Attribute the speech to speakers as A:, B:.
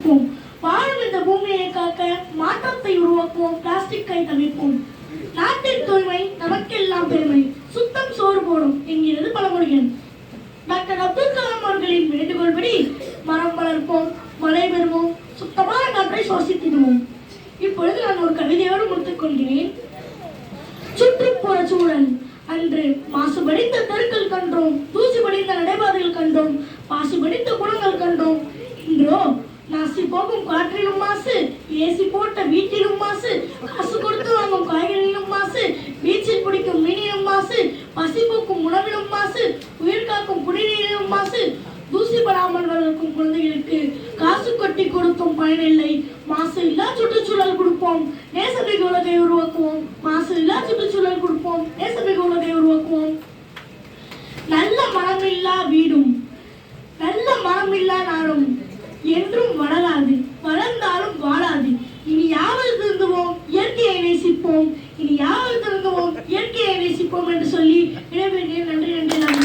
A: நேசிப்போம். வாழும் இந்த பூமியை காக்க மாற்றத்தை உருவாக்குவோம். பிளாஸ்டிக்கை தவிர்ப்போம். நாட்டின் தூய்மை நமக்கெல்லாம் பெருமை. சுத்தம் சோறு போடும் என்கிறது பழமொழிகள். டாக்டர் அப்துல் கலாம் அவர்களின் வேண்டுகோள்படி மரம் வளர்ப்போம், மழை பெறுவோம், சுத்தமான காற்றை சுவாசித்திடுவோம். இப்பொழுது நான் ஒரு கவிதையோடு முடித்துக் கொள்கிறேன். சுற்றுப்புற சூழல். அன்று மாசுபடிந்த தெருக்கள் கண்டோம், தூசி படிந்த நடைபாதைகள் கண்டோம், பாசி படிந்த குளங்கள் கண்டோம். இன்றோ நாசி போகும் காற்றிலும் மாசு, ஏசி போட்ட வீட்டிலும் மாசு, காசு கொடுத்து வாங்கும் காய்கறியிலும் மாசு, பீச்சில் பிடிக்கும் மீனிலும் மாசு, பசி போக்கும் உணவிலும் மாசு, உயிர் காக்கும் குடிநீரிலும் மாசு, தூசி படாமல் வளர்க்கும் குழந்தைகளுக்கு காசு கொட்டி கொடுத்தும் பயனில்லை. மாசு இல்லா சுற்றுச்சூழல் கொடுப்போம், நேசமிகு உலகை உருவாக்குவோம். மாசு இல்லா சுற்றுச்சூழல் கொடுப்போம், நேசமிகு உலகை உருவாக்குவோம். நல்ல மரமில்லா வீடும் நல்ல மரமில்லா நாடும் என்றும் வளராது, வளர்ந்தாலும் வாழாது. இனி யாவது திருந்துவோம், இயற்கையை நேசிப்போம். இனி யாவது திருந்துவோம், இயற்கையை நேசிப்போம் என்று சொல்லி விடைபெறுகிறேன். நன்றி.